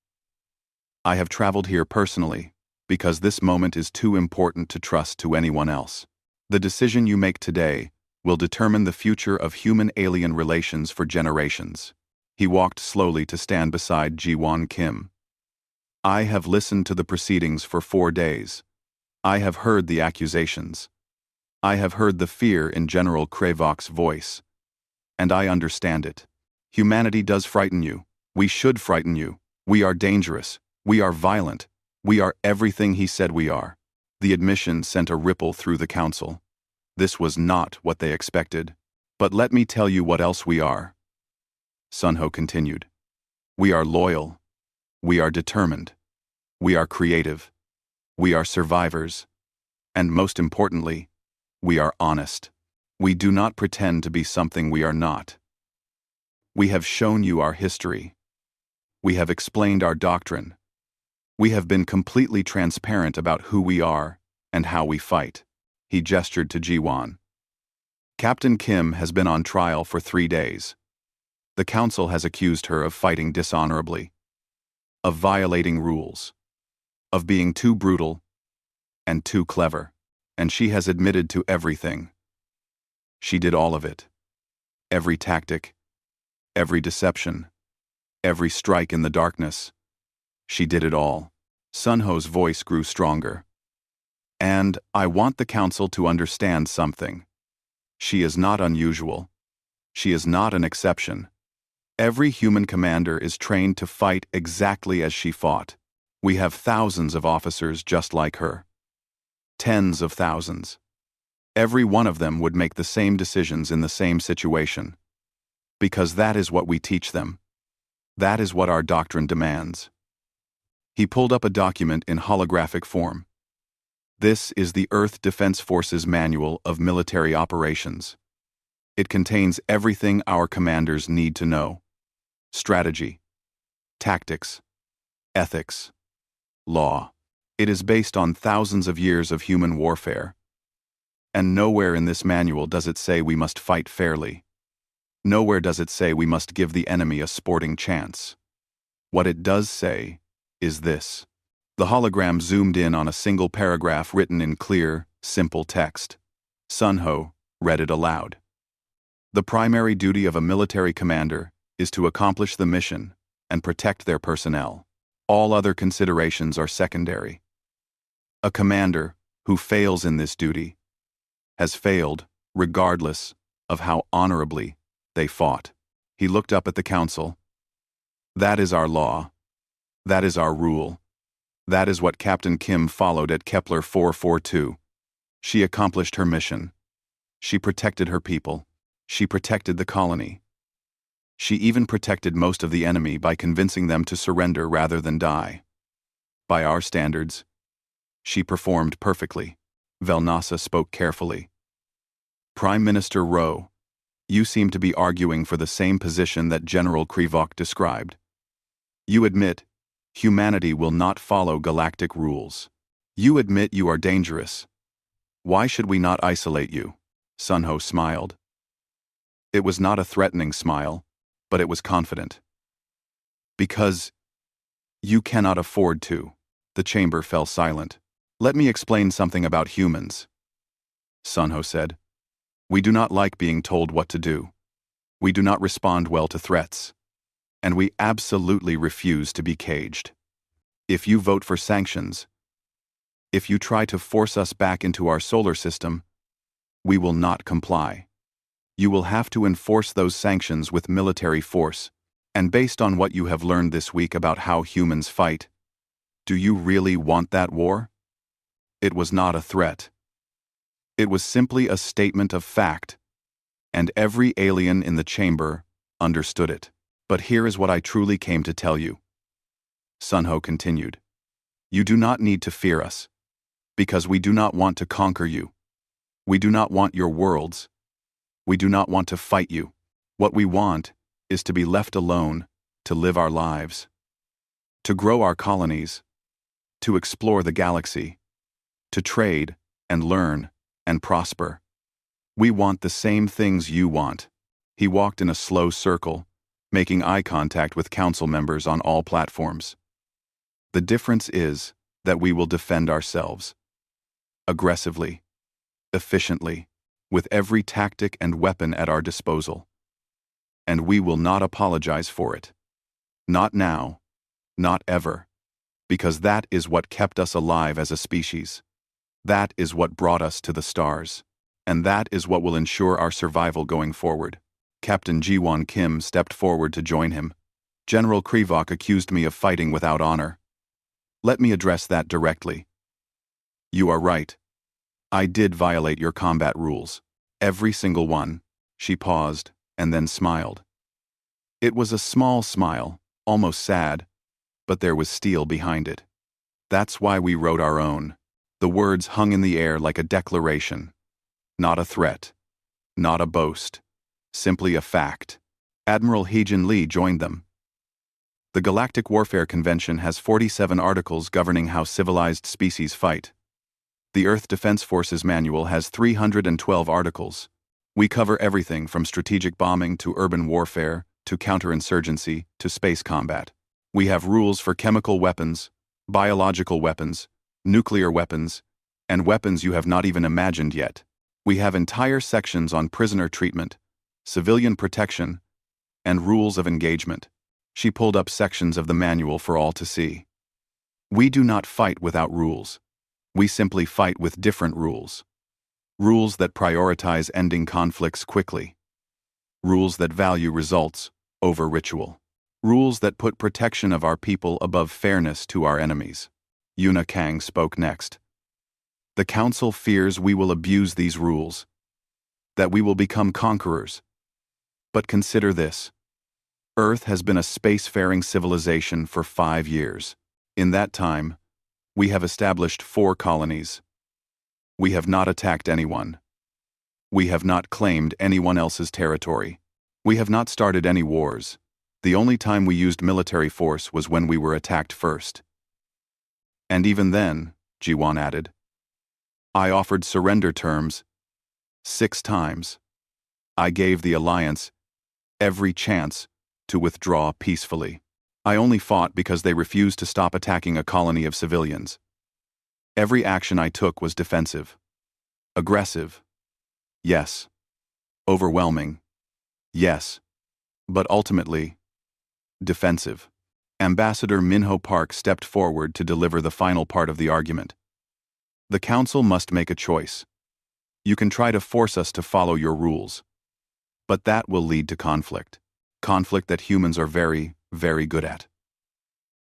I have traveled here personally because this moment is too important to trust to anyone else. The decision you make today will determine the future of human-alien relations for generations. He walked slowly to stand beside Ji-won Kim. I have listened to the proceedings for 4 days. I have heard the accusations. I have heard the fear in General Kravok's voice, and I understand it. Humanity does frighten you. We should frighten you. We are dangerous. We are violent. We are everything he said we are. The admission sent a ripple through the council. This was not what they expected. But let me tell you what else we are. Sunho continued. We are loyal. We are determined. We are creative. We are survivors. And most importantly, we are honest. We do not pretend to be something we are not. We have shown you our history. We have explained our doctrine. We have been completely transparent about who we are and how we fight. He gestured to Ji-won. Captain Kim has been on trial for 3 days. The council has accused her of fighting dishonorably, of violating rules, of being too brutal and too clever, and she has admitted to everything. She did all of it. Every tactic, every deception, every strike in the darkness. She did it all. Sunho's voice grew stronger. And I want the council to understand something. She is not unusual. She is not an exception. Every human commander is trained to fight exactly as she fought. We have thousands of officers just like her. Tens of thousands. Every one of them would make the same decisions in the same situation. Because that is what we teach them. That is what our doctrine demands. He pulled up a document in holographic form. This is the Earth Defense Forces Manual of Military Operations. It contains everything our commanders need to know. Strategy, tactics, ethics, law. It is based on thousands of years of human warfare. And nowhere in this manual does it say we must fight fairly. Nowhere does it say we must give the enemy a sporting chance. What it does say is this. The hologram zoomed in on a single paragraph written in clear, simple text. Sunho read it aloud. The primary duty of a military commander is to accomplish the mission and protect their personnel. All other considerations are secondary. A commander who fails in this duty has failed regardless of how honorably they fought. He looked up at the council. That is our law. That is our rule. That is what Captain Kim followed at Kepler 442. She accomplished her mission. She protected her people. She protected the colony. She even protected most of the enemy by convincing them to surrender rather than die. By our standards, she performed perfectly. Velnasa spoke carefully. Prime Minister Rowe, you seem to be arguing for the same position that General Krivok described. You admit humanity will not follow galactic rules. You admit you are dangerous. Why should we not isolate you? Sunho smiled. It was not a threatening smile, but it was confident. Because you cannot afford to. The chamber fell silent. Let me explain something about humans. Sunho said. We do not like being told what to do. We do not respond well to threats. And we absolutely refuse to be caged. If you vote for sanctions, if you try to force us back into our solar system, we will not comply. You will have to enforce those sanctions with military force, and based on what you have learned this week about how humans fight, do you really want that war? It was not a threat. It was simply a statement of fact, and every alien in the chamber understood it. But here is what I truly came to tell you. Sunho continued. You do not need to fear us, because we do not want to conquer you. We do not want your worlds. We do not want to fight you. What we want is to be left alone, to live our lives, to grow our colonies, to explore the galaxy, to trade and learn and prosper. We want the same things you want. He walked in a slow circle, making eye contact with council members on all platforms. The difference is that we will defend ourselves. Aggressively, efficiently, with every tactic and weapon at our disposal. And we will not apologize for it. Not now, not ever. Because that is what kept us alive as a species. That is what brought us to the stars. And that is what will ensure our survival going forward. Captain Ji-won Kim stepped forward to join him. General Krivok accused me of fighting without honor. Let me address that directly. You are right. I did violate your combat rules. Every single one. She paused, and then smiled. It was a small smile, almost sad, but there was steel behind it. That's why we wrote our own. The words hung in the air like a declaration. Not a threat. Not a boast. Simply a fact. Admiral Heejin Lee joined them. The Galactic Warfare Convention has 47 articles governing how civilized species fight. The Earth Defense Forces Manual has 312 articles. We cover everything from strategic bombing to urban warfare, to counterinsurgency, to space combat. We have rules for chemical weapons, biological weapons, nuclear weapons, and weapons you have not even imagined yet. We have entire sections on prisoner treatment, civilian protection, and rules of engagement. She pulled up sections of the manual for all to see. We do not fight without rules. We simply fight with different rules. Rules that prioritize ending conflicts quickly. Rules that value results over ritual. Rules that put protection of our people above fairness to our enemies. Yuna Kang spoke next. The Council fears we will abuse these rules, that we will become conquerors. But consider this. Earth has been a spacefaring civilization for 5 years. In that time, we have established 4 colonies. We have not attacked anyone. We have not claimed anyone else's territory. We have not started any wars. The only time we used military force was when we were attacked first. And even then, Ji-won added, I offered surrender terms 6 times. I gave the Alliance every chance to withdraw peacefully. I only fought because they refused to stop attacking a colony of civilians. Every action I took was defensive. Aggressive. Yes. Overwhelming. Yes. But ultimately, defensive. Ambassador Minho Park stepped forward to deliver the final part of the argument. The Council must make a choice. You can try to force us to follow your rules, but that will lead to conflict. Conflict that humans are very, very good at.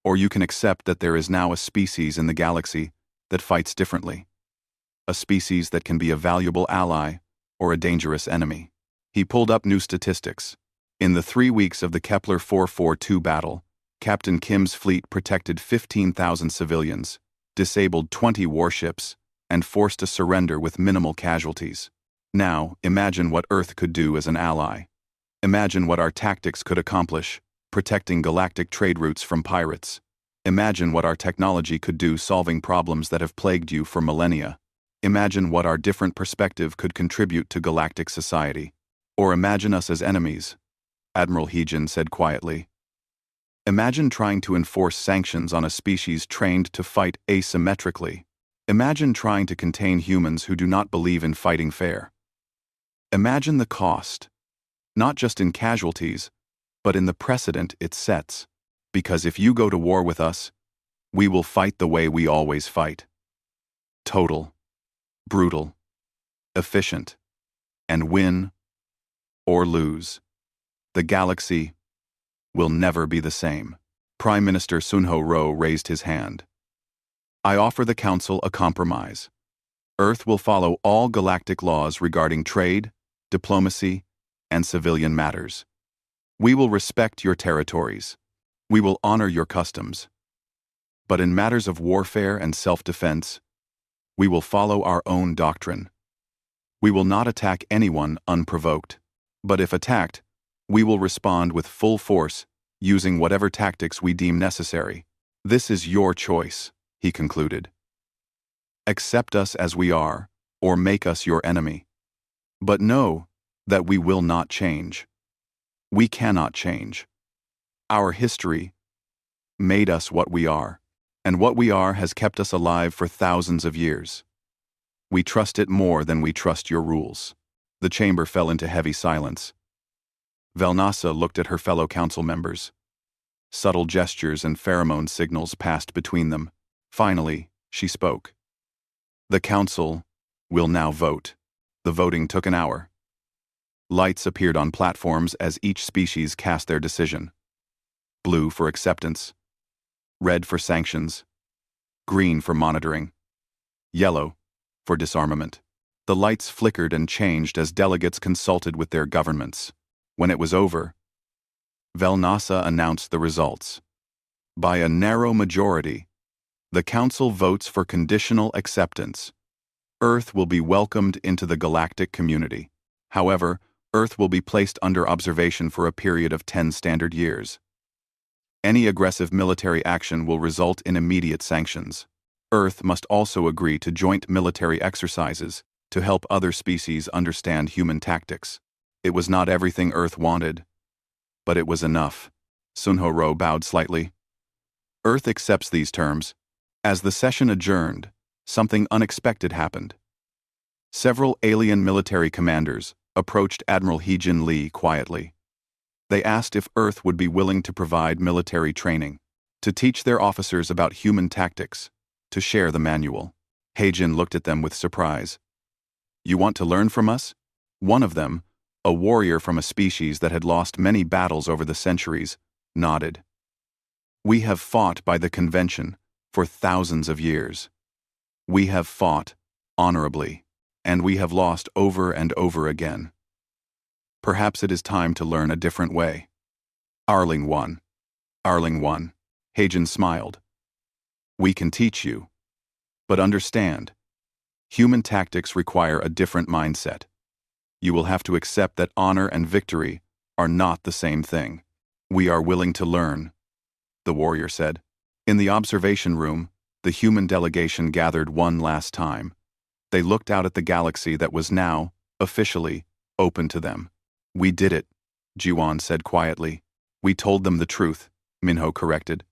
Or you can accept that there is now a species in the galaxy that fights differently. A species that can be a valuable ally or a dangerous enemy. He pulled up new statistics. In the 3 weeks of the Kepler 442 battle, Captain Kim's fleet protected 15,000 civilians, disabled 20 warships, and forced a surrender with minimal casualties. Now, imagine what Earth could do as an ally. Imagine what our tactics could accomplish, protecting galactic trade routes from pirates. Imagine what our technology could do solving problems that have plagued you for millennia. Imagine what our different perspective could contribute to galactic society. Or imagine us as enemies, Admiral Heejin said quietly. Imagine trying to enforce sanctions on a species trained to fight asymmetrically. Imagine trying to contain humans who do not believe in fighting fair. Imagine the cost, not just in casualties, but in the precedent it sets. Because if you go to war with us, we will fight the way we always fight. Total, brutal, efficient, and win or lose. The galaxy will never be the same. Prime Minister Sunho Ro raised his hand. I offer the Council a compromise. Earth will follow all galactic laws regarding trade, diplomacy, and civilian matters. We will respect your territories. We will honor your customs. But in matters of warfare and self-defense, we will follow our own doctrine. We will not attack anyone unprovoked. But if attacked, we will respond with full force, using whatever tactics we deem necessary. This is your choice, he concluded. Accept us as we are, or make us your enemy. But know that we will not change. We cannot change. Our history made us what we are, and what we are has kept us alive for thousands of years. We trust it more than we trust your rules. The chamber fell into heavy silence. Velnasa looked at her fellow council members. Subtle gestures and pheromone signals passed between them. Finally, she spoke. The council will now vote. The voting took an hour. Lights appeared on platforms as each species cast their decision. Blue for acceptance, red for sanctions, green for monitoring, yellow for disarmament. The lights flickered and changed as delegates consulted with their governments. When it was over, Velnasa announced the results. By a narrow majority, the Council votes for conditional acceptance. Earth will be welcomed into the galactic community. However, Earth will be placed under observation for a period of 10 standard years. Any aggressive military action will result in immediate sanctions. Earth must also agree to joint military exercises to help other species understand human tactics. It was not everything Earth wanted, but it was enough. Sunhoro bowed slightly. Earth accepts these terms. As the session adjourned, something unexpected happened. Several alien military commanders approached Admiral Heejin Lee quietly. They asked if Earth would be willing to provide military training, to teach their officers about human tactics, to share the manual. Heijin looked at them with surprise. "You want to learn from us?" One of them, a warrior from a species that had lost many battles over the centuries, nodded. "We have fought by the convention for thousands of years. We have fought honorably, and we have lost over and over again. Perhaps it is time to learn a different way." Arling won. Arling won. Heijin smiled. "We can teach you. But understand, human tactics require a different mindset. You will have to accept that honor and victory are not the same thing." "We are willing to learn," the warrior said. In the observation room, the human delegation gathered one last time. They looked out at the galaxy that was now, officially, open to them. "We did it," Jiwan said quietly. "We told them the truth," Minho corrected.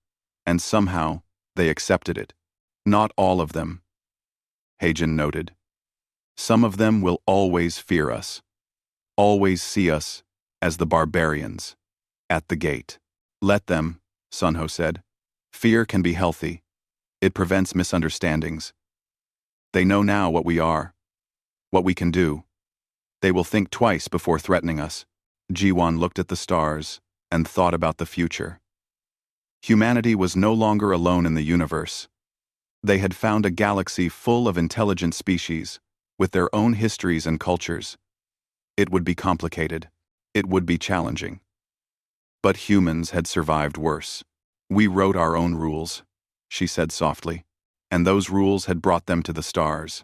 "And somehow, they accepted it. Not all of them," Heijin noted. "Some of them will always fear us. Always see us as the barbarians at the gate." "Let them," Sunho said. "Fear can be healthy. It prevents misunderstandings. They know now what we are, what we can do. They will think twice before threatening us." Jiwan looked at the stars and thought about the future. Humanity was no longer alone in the universe. They had found a galaxy full of intelligent species, with their own histories and cultures. It would be complicated. It would be challenging. But humans had survived worse. "We wrote our own rules," she said softly, "and those rules had brought them to the stars.